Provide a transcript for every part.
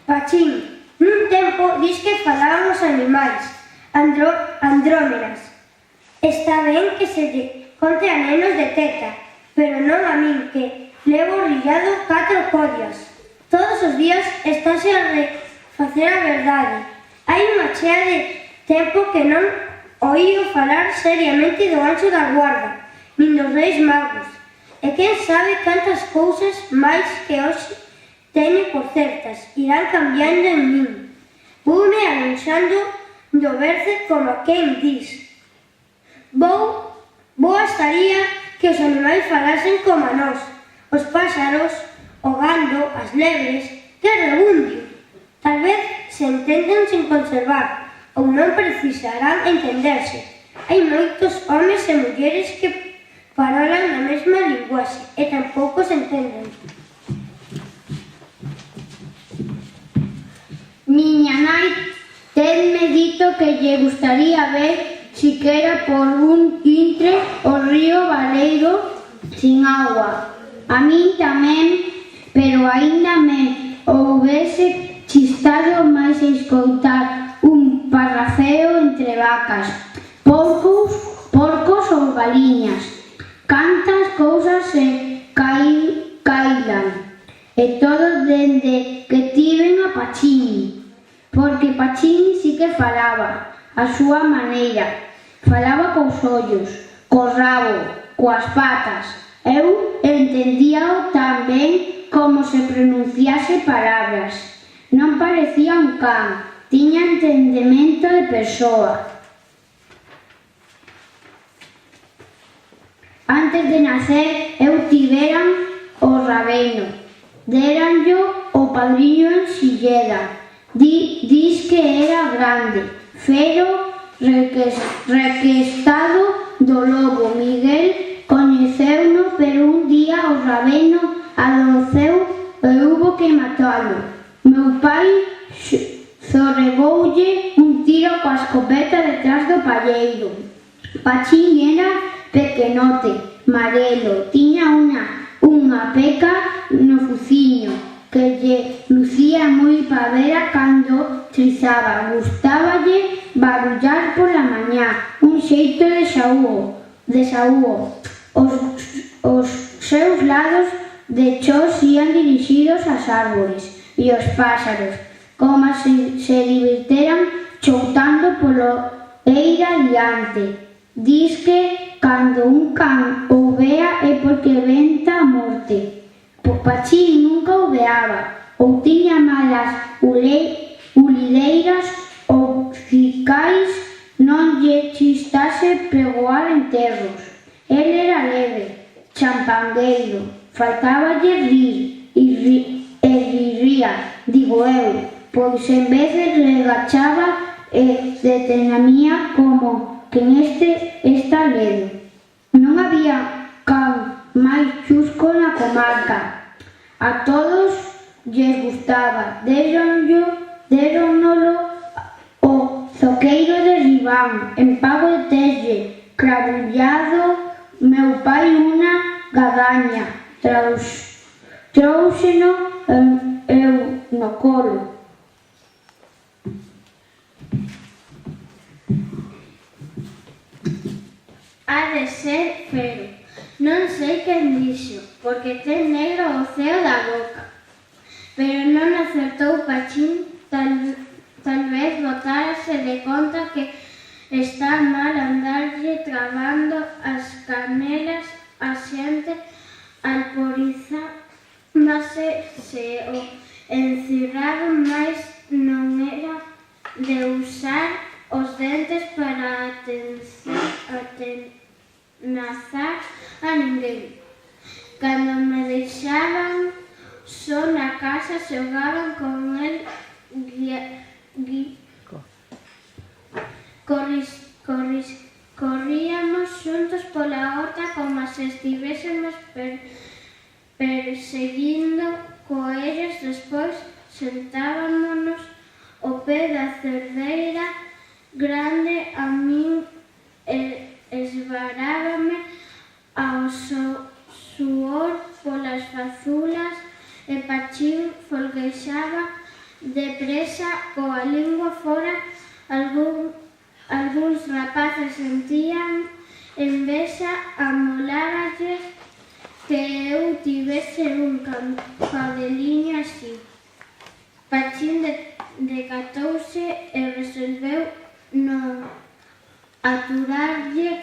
Pachín, nun tempo dis que falaban os animais, andrómenas. Está ben que se lle conte a nenos de teta, pero non a min, que levo rillado 4 codias. Todos os días estáse a refacer a verdade. Hai unha chea de tempo que non oído falar seriamente do Anxo da Guarda, nin dos Reis Magos. E quen sabe cantas cousas máis que hoxe teño por certas irán cambiando en min. Voume alonxando do berce como quen dis. Boa estaría que os animais falasen como a nós, os páxaros, o gando, as lebres, que rebundio. Tal vez se entendan sen conservar, ou non precisarán entenderse. Hai moitos homes e mulleres que parolan na mesma linguaxe e tampouco se entenden. Miña nai tenme dito que lle gustaría ver siquera por un intre o río Valeiro sin agua. A min tamén, pero aínda me houbese chistado máis escoitar un parrafeo entre vacas, porcos ou galiñas. Cantas cousas se cailan, e todo dende que tiven a Pachín, porque Pachín sí que falaba a súa maneira, falaba cos ollos, co rabo, coas patas. Eu entendíao tan ben como se pronunciase palabras. Non parecía un can, tiña entendemento de persoa. Antes de nacer, eu tiveran o rabeino. Deranllo o padriño en Silleda. Dis que era grande, fero, requestado do lobo. Miguel coñeceuno, pero un día o rabeino adoeceu e hubo que matalo. Meu pai zorregoulle un tiro coa escopeta detrás do palleiro. Pachín era pequenote, marelo, tiña unha peca no fuciño que lle lucía moi pavera cando trizaba. Gustáballe barullar pola mañá, un xeito de saúo. Os seus lados de chós ían dirixidos ás árbores e os páxaros, como se divirteran choutando polo eira diante. Dis que cando un can ovea é porque venta a morte. Pachín nunca oveaba, ou tiña malas ulideiras ou cicais non lle chistase pregoar enterros. El era leve, champangueiro, faltáballe rir e riría, digo eu, pois en veces regachaba e detenamía como quen está ledo. Non había can máis chusco na comarca. A todos lles gustaba. Déronolo o zoqueiro de Ribán, en Pago de Telle, crabullado. Meu pai unha gadaña. Tróuxeno eu no colo. Ha de ser fero. Non sei quen dixo, porque ten negro o ceo da boca. Pero non acertou Pachín, tal vez botárase de conta que está mal andarlle trabando as canelas a xente alporizándose se o encirrado máis non era de usar os dentes para atenazar a ninguén. Cando me deixaban só na casa, xogaban con el, corríamos xuntos pola horta como se estivésemos perseguindo coellos. Despois sentábamonos ao pé da cerdeira grande. A min esvarábame ao suor polas fazulas e Pachín folguexaba depresa, coa lingua fora, algúns rapaces sentían envexa, amoláballes que eu tivese un cabeliño así. Pachín decatouse e resolveu non aturarlle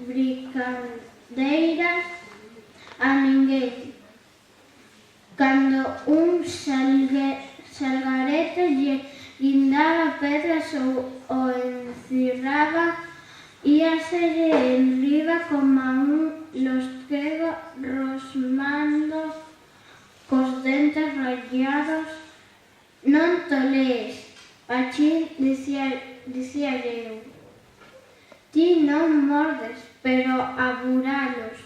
brincadeiras a ninguén. Cando un salgarete lle guindaba pedras ou o encirraba, íaselle enriba coma un losquego rosmando cos dentes rallados. Non tolees, Pachín, dicíalle eu. Ti non mordes, pero a buralos.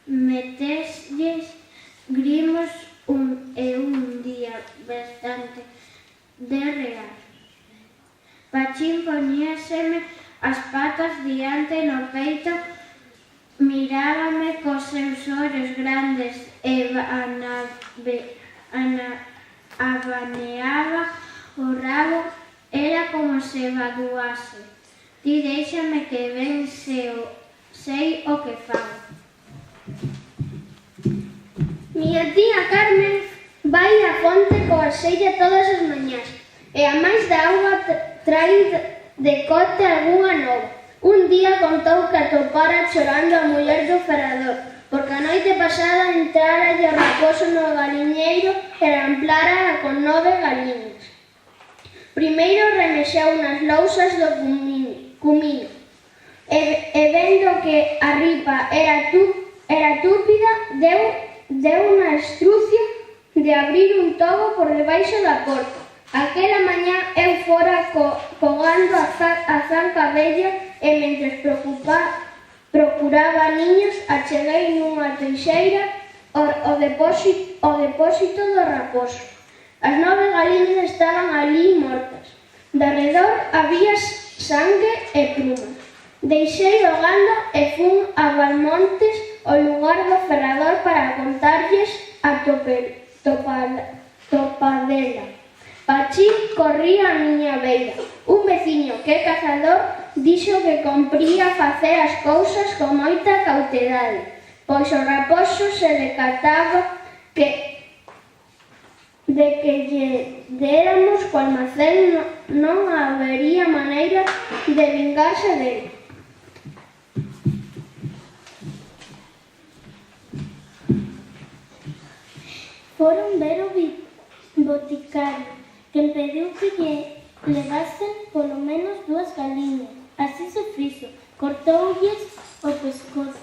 Meteslles grimos un día bastante de real. Pachín poñíaseme as patas diante no peito, mirábame cos seus ollos grandes e abaneaba o rabo, era como se vaduase. Ti déixame que ben sei o que fago. Miña tía Carmen vai á fonte coa xella todas as mañás e a máis da auga trai de cote algunha nova. Un día contou que atopara chorando a muller do ferrador porque a noite pasada entrara o raposo no galiñeiro e ramplara con 9 galiñas. Primeiro remexeu nas lousas do cumiño e vendo que a ripa era túpida, deu unha estrucia de abrir un tobo por debaixo da porta. Aquela mañá eu fora cogando a zanca vella e mentres procuraba niños acheguei nunha teixeira o depósito do raposo. As 9 galiñas estaban ali mortas. Darredor había sangue e plumas. Deixei o gando e fun a Valmontes, ao lugar do ferrador, para contarlles a topadela. Pachín corría a miña beira. Un veciño que é cazador dixo que compría facer as cousas con moita cautedade, pois o raposo se decataba de que lle déramos co almacén non habería maneira de vingarse dele. Foron ver o boticario, que impediu que lle levasen polo menos 2 galiñas. Así se fixo, cortoulles o pescozo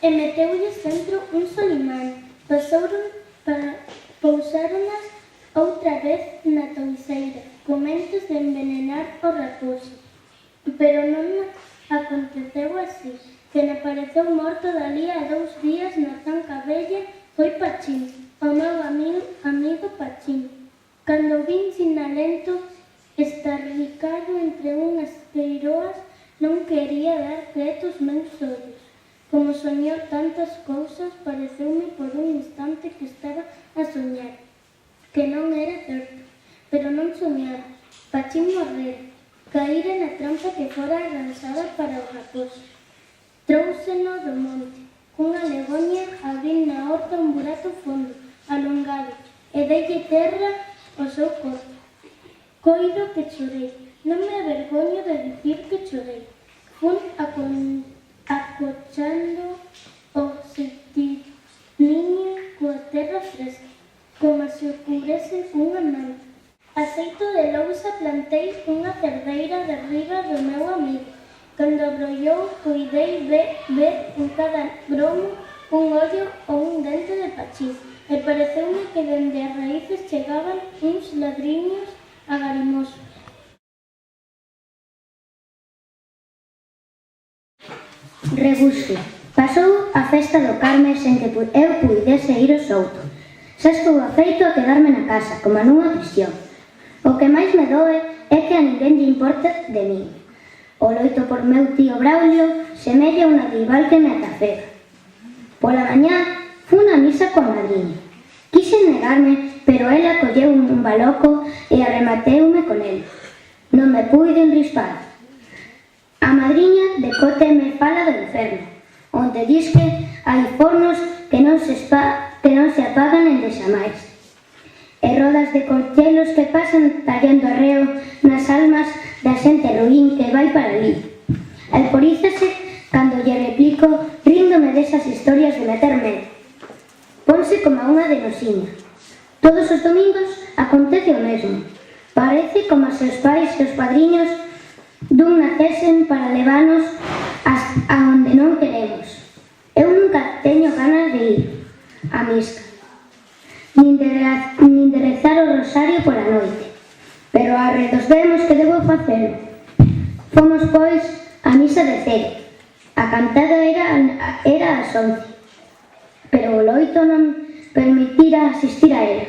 e meteulles dentro un solimán. Pousáronas outra vez na toiseira, con mentos de envenenar o raposo. Pero non aconteceu así. Quen apareceu morto dalí a 2 días na zanca vella foi Pachín, o meu amigo Pachín. Cando vin sinalento estarricado entre unhas peiroas, non quería dar quietos meus ollos. Como soñou tantas cousas, pareceume por un instante que estaba a soñar, que non era certo, pero non soñara. Pachín morrera, caíra na trampa que fora lanzada para o raposo. Tróuseno do monte, cunha legoña abrín na horta un burato fondo, alongado, e deille terra ao seu corpo. Coido que chorei, non me avergoño de dicir que chorei. Fun acochando o setiño coa terra fresca, como se o cubrese unha manta. A xeito de lousa plantei unha cerdeira de riba do meu amigo. Cando abrollou, coidei ver en cada gromo un ollo ou un dente de Pachín, e pareceume que dende as raíces chegaban uns ladriños agarimosos. Rebusque. Pasou a festa do Carme sen que eu puidese ir ao souto. Xa estou afeito a quedarme na casa, como nunha prisión. O que máis me doe é que a ninguén lle importa de min. O loito por meu tío Braulio semella unha rival que me atafega. Pola mañá fun a misa coa madriña. Quise negarme, pero ela colleu un baloco e arremateume con el. Non me puide enrispar. A madriña de cote me fala do inferno, onde dis que hai fornos que non se apagan en desamais, e rodas de corchelos que pasan tallando arreo nas almas da xente ruín que vai para ali. Alporízase cando lle replico, ríndome desas historias de meter medo. Ponse como unha de nosiña. Todos os domingos acontece o mesmo. Parece como se os pais e os padriños dun nacesen para levarnos a onde non queremos. Eu nunca teño ganas de ir a misa, nin de rezar o rosario pola noite. Pero arre dos vemos que debo facelo. Fomos, pois, a misa de cero. A cantada era ás 11. Pero o loito non permitira asistir a ela.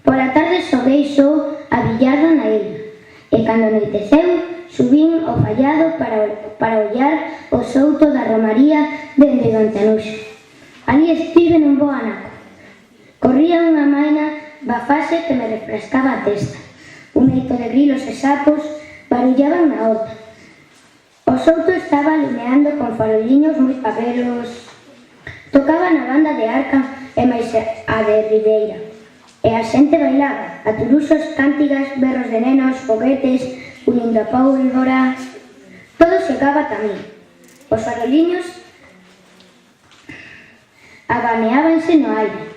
Pola tarde xoguei só a billarda na illa, e cando anoiteceu, subín ao fallado para ollar o souto da romaría dende o Antanuxo. Ali estive nun bo anaco. Corría unha maina bafase que me refrescaba a testa. Un eito de grilos e sapos barullaban na horta. O souto estaba alumeando con faroliños moi paveros. Tocaban a banda de arca e máis a de ribeira. E a xente bailaba, aturuxos, cántigas, berros de nenos, foguetes, unindo a pólvora. Todo chegaba tamén. Os faroliños abaneábanse no aire.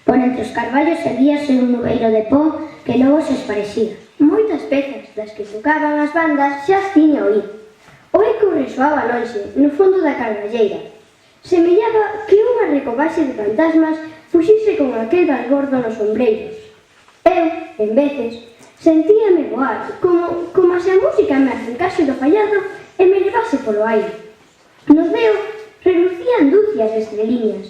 Por entre os carballos erguíase un nubeiro de pó que logo se esparexía. Moitas pezas das que tocaban as bandas xa as tiña oído. O eco resoaba lonxe, no fondo da carballeira. Semellaba que unha recobaxe de fantasmas fuxise con aquel balbordo nos ombreiros. Eu, en veces, sentíame voar, como se a música me arrancase do fallado e me levase polo aire. No deo relucían dúcias de estreliñas.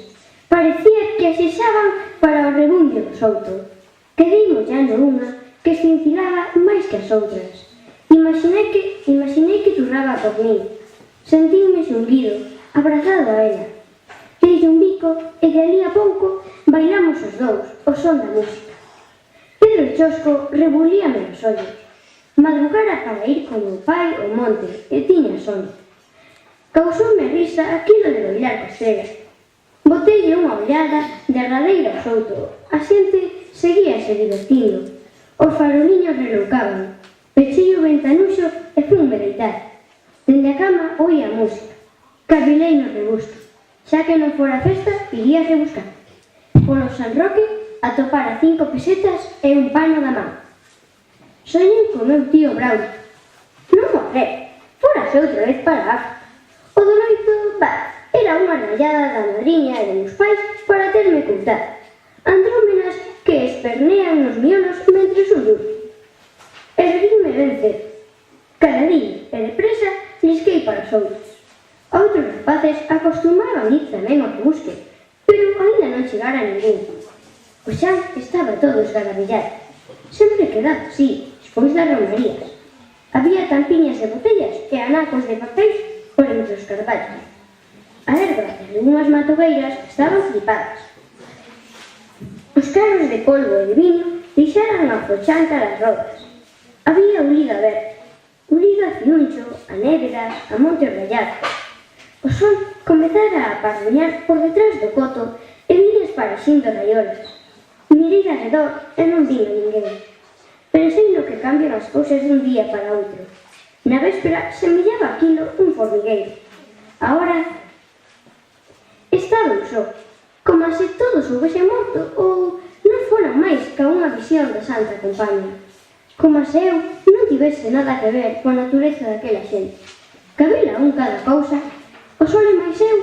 Parecía que asexaban para o rebundio do souto. Quedei mollando unha que cincilaba máis que as outras. Imaginei que turraba por min. Sentínme xunguido, abrazado a ela. Deille un bico e de ali a pouco bailamos os dous, o son da música. Pedro Chosco rebulíame os ollos. Madrugara para ir con o pai ao monte e tiña sono. Causoume risa aquilo de bailar cos elas. Boteille unha ollada derradeira ao souto. A xente seguíase divertindo. Os faroliños reloucaban. Pechei o ventanuxo e funme deitar. Dende a cama oía a música. Cavilei no rebusto. Xa que non fora festa, iría rebuscar. Polo San Roque, atopara 5 pesetas e un pano da man. Soñei co meu tío Braulio. Non morrer, fórase outra vez para África. O do loito, era unha rallada da madriña e dos pais para terme contar. Andrómenas que espernean nos miolos mentre un durme. Erguíme ben cedo. Caladín e depresa lisquei para os outros. Outros rapaces acostumaban ir tamén ao rebusque, pero ainda non chegara ningún. O xan estaba todo esgarabillado. Sempre quedaba así, despois das romarías. Había tampiñas de botellas e anacos de papéis por entre os carballos. A erva de unhas matogueiras estaban flipadas. Os carros de polvo e de viño deixaran a fochanca das rodas. Había uliga verde, uliga fiuncho, a negras, a monte rallado. O sol comezara a parruñar por detrás do coto e viña esparxindo raiolas. Mirei arredor e non vi a ninguén. Pensei no que cambian as cousas dun día para outro. Na véspera semellaba aquilo un formigueiro. Ahora estaba só, como se todos houvese morto ou non fora máis que unha visión da Santa Compañía. Como se eu non tivese nada que ver coa natureza daquela xente. Cabela un cada cousa. O sol e máis eu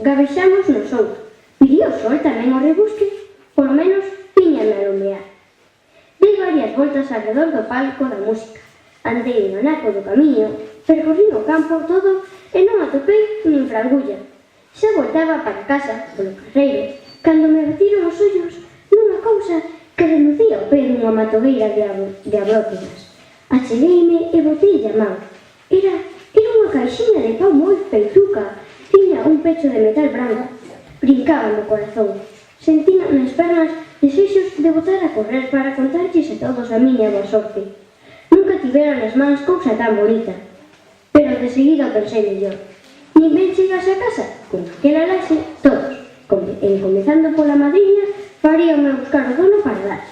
gabexamos no souto. Viría o sol tamén ao rebusque, polo menos tiñame a alumear. Dei varias voltas alrededor do palco da música. Andei un anaco do camiño, percorrí o campo todo e non atopei nin frangulla. Xa voltaba para casa, polo carreiro, cando me batiron os ollos nunha cousa que relucía ao pé dunha matogueira de abrópidas. Achegueime e botei a man. Era unha caixinha de pau moi feituca Tiña un pecho de metal branco. Brincaba no corazón. Sentina nas pernas desexos de botar a correr para contarlles a todos a miña boa sorte. Nunca tivera nas mans cousa tan bonita. Pero de seguida pensei mellor. Nin ben chegase a casa, con aquela laxe, todos, comezando pola madriña, faríame buscar o dono para dar.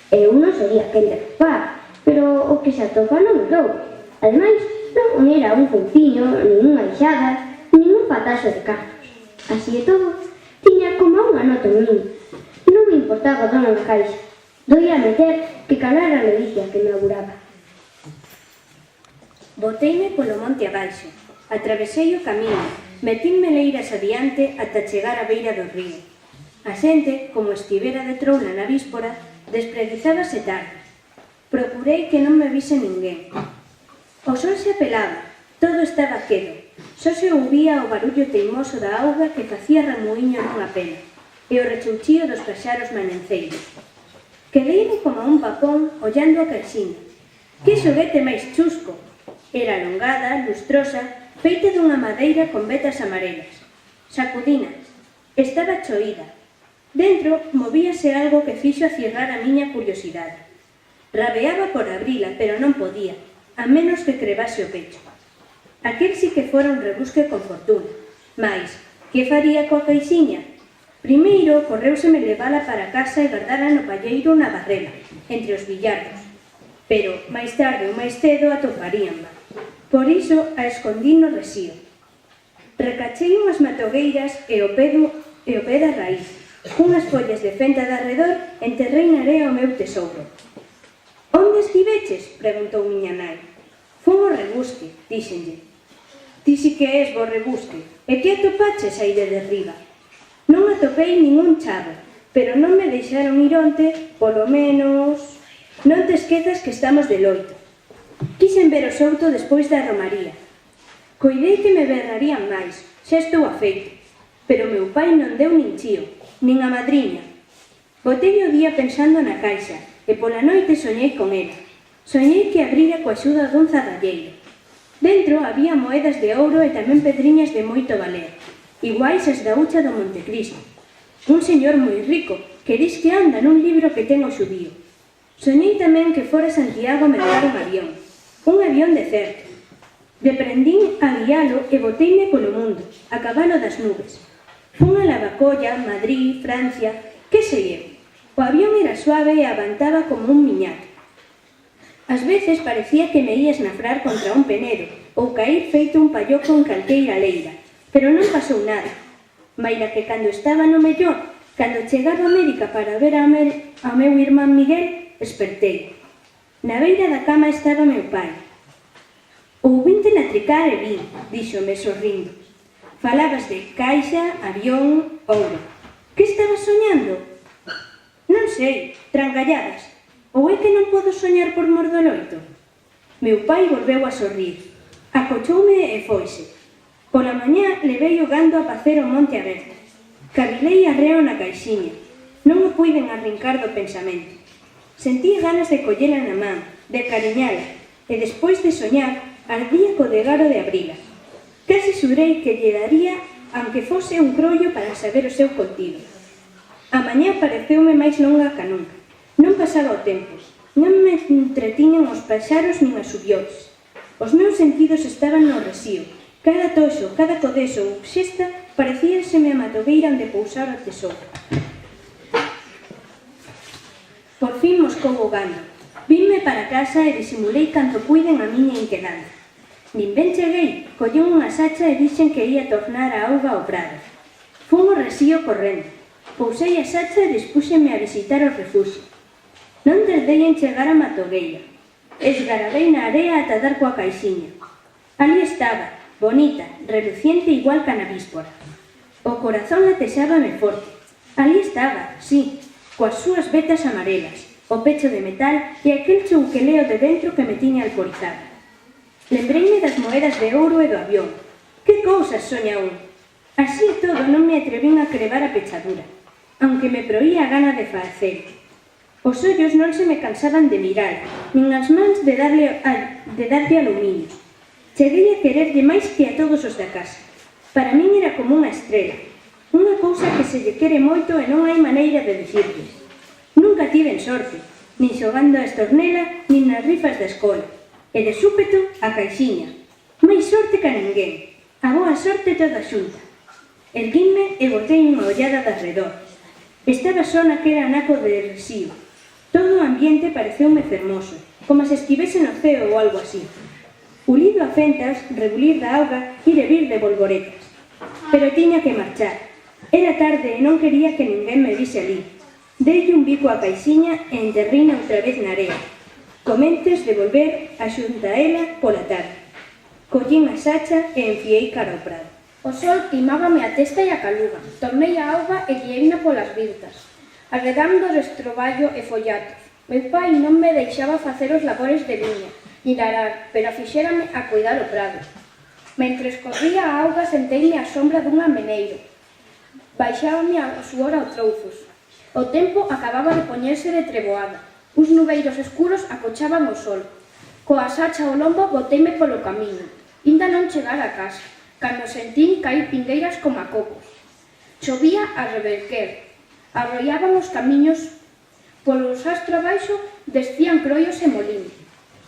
Eu non sería quen de atopar, pero o que se atopa non mudou. Ademais, non era un fouciño, nin unha lixada, nin un pataxo de cartos. Así e todo, tiña como unha nota en min. Non me importaba o dono na caixa. Doía a meter que calara a ledicia que me auguraba. Boteime polo monte abaixo, atravesei o camiño, metinme leiras adiante ata chegar á beira do río. A xente, como estivera de troula na víspora, despreguizábase tarde. Procurei que non me vise ninguén. O sol se apelaba, todo estaba quedo, só se ouvía o barullo teimoso da auga que facía remuíño nunha pena e o rechouchío dos paxaros manenceiros. Quedeime como un papón ollando a caixiña. Que xoguete máis chusco! Era alongada, lustrosa, feita dunha madeira con vetas amarelas. Sacudina. Estaba choída. Dentro movíase algo que fixo acirrar a miña curiosidade. Rabeaba por abrila, pero non podía, a menos que crevase o pecho. Aquel sí que fora un rebusque con fortuna. Mais, que faría coa caixiña? Primeiro, correuseme levala para casa e guardala no palleiro na barrela, entre os billardos. Pero, máis tarde ou máis cedo, atoparíanma. Por iso, a escondín no resío. Recachei unhas matogueiras e o pé da raíz. Unhas follas de fenta de arredor enterrei na area o meu tesouro. Onde estiveches? Preguntou miña nai. Fun ao rebusque, díxenlle. Ti si que és bo rebusque. E que atopaches aí de derriba? Non atopei ningún chavo, pero non me deixaron ir onte, polo menos... Non te esquezas que estamos de loito. Quixen ver o souto despois da romaría. Coidei que me berrarían máis, xa estou afeito. Pero meu pai non deu nin chío, nin a madriña. Botei o día pensando na caixa, e pola noite soñei con ela. Soñei que abrira coa axuda dun zarralleiro. Dentro había moedas de ouro e tamén pedriñas de moito valer, iguais as da hucha do Montecristo. Un señor moi rico, que dis que anda nun libro que ten o xudío. Soñei tamén que fora Santiago a mercar un avión de certo. Deprendín a guialo e boteime polo mundo, a cabalo das nubes. Fun a Lavacolla, Madrid, Francia, que sei eu. O avión era suave e avantaba como un miñato. Ás veces parecía que me ia esnafrar contra un penedo ou cair feito un palloco en calqueira leira, pero non pasou nada. Maila que cando estaba no mellor, cando chegaba a médica para ver ao meu irmán Miguel, espertei. Na beira da cama estaba meu pai. Ouvinte latricar e vin, díxome sorrindo. Falabas de caixa, avión, ouro. Que estabas soñando? Non sei, trangalladas. Ou é que non podo soñar por mor do loito? Meu pai volveu a sorrir. Acochoume e foise. Pola mañá levei o gando a pacer ao monte aberto. Cavilei arreo na caixiña. Non o puiden arrincar do pensamento. Sentí ganas de collela na man, de cariñala, e despois de soñar, ardía co degaro de abrila. Casi xurei que lle daría, aunque fose un crollo para saber o seu contido. A mañá pareceume máis longa ca nunca. Non pasaba o tempo. Non me entretiñan os paxaros nin as subiotes. Os meus sentidos estaban no resío. Cada toxo, cada codeso ou xesta parecíaseme a matogueira onde pousara o tesouro. Por fin moscou o gando. Vinme para casa e disimulei canto puiden a miña inquedanza. Nin ben cheguei, collín unha sacha e dixen que ia tornar a auga ao prado. Fun ao resío correndo. Pousei a sacha e dispúxeme a visitar o refuxio. Non tardei en chegar a matogueira. Esgarabei na area ata dar coa caixiña. Ali estaba, bonita, reluciente igual que na víspora. O corazón latexábame forte. Ali estaba, sí, coas súas vetas amarelas, o pecho de metal e aquel chouqueleo de dentro que me tiña alcorizada. Lembreime das moedas de ouro e do avión. Que cousas soña un! Así e todo non me atrevín a crevar a pechadura, aunque me proía a gana de facer. Os ollos non se me cansaban de mirar, nin as mans de darlle alumiños. Cheguei a quererlle máis que a todos os da casa. Para min era como unha estrela, unha cousa que se lle quere moito e non hai maneira de dicirlles. Nunca tiven sorte, nin xogando a estornela, nin nas rifas da escola. E de súpeto, a caixiña. Máis sorte que a ninguén. A boa sorte toda xunta. Erguinme e botei unha ollada de arredor. Estaba só naquera anaco de resío. Todo o ambiente pareceume fermoso, como se estivese no ceo ou algo así. Ulido a fentas, rebulir da auga, ir e vir de bolboretas. Pero tiña que marchar. Era tarde e non quería que ninguén me vise ali. Deille un bico á caixiña e enterrina outra vez na area. Comentes de volver a xunta a ela pola tarde. Collín a sacha e enfiei cara ao prado. O sol queimábame a testa e a caluga. Tornei a auga e guieina polas virtas, arredando o estroballo e follatos. Meu pai non me deixaba facer os labores de viña, nin arar, pero fixérame a cuidar o prado. Mentres corría a auga senteime á sombra dun ameneiro. Baixábame a suor aos trouzos. O tempo acababa de poñerse de treboada. Uns nubeiros escuros acochaban o sol. Coa sacha ao lombo boteime polo camiño. Inda non chegara a casa, cando sentín cair pingueiras como a copos. Chovía a reverquer. Arrollaban os camiños. Polos astro abaixo descían croios e molín.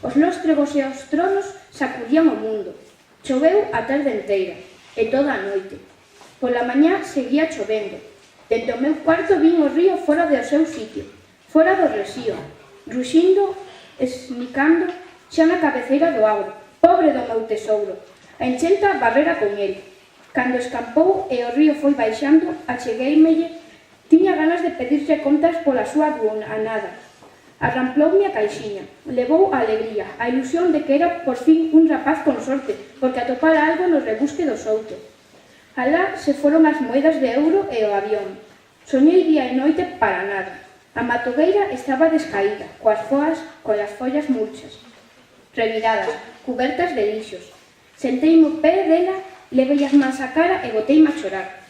Os lóstregos e os tronos sacudían o mundo. Choveu a tarde inteira e toda a noite. Pola mañá seguía chovendo. Dentro o meu cuarto vin o río fora do seu sitio, fora do resío, ruxindo, esmicando xa na cabeceira do agro. Pobre do meu tesouro, a enchenta barrera con el. Cando escampou e o río foi baixando, achegueimelle, tiña ganas de pedirse contas pola súa buanada. Arramploume a caixiña, levou a alegría, a ilusión de que era por fin un rapaz con sorte, porque atopara algo no rebusque do souto. Alá se foron as moedas de euro e o avión. Soñei día e noite para nada. A matogueira estaba descaída, coas follas murchas, reviradas, cubertas de lixos. Senteime o pé dela, levei as mans á cara e boteime a chorar.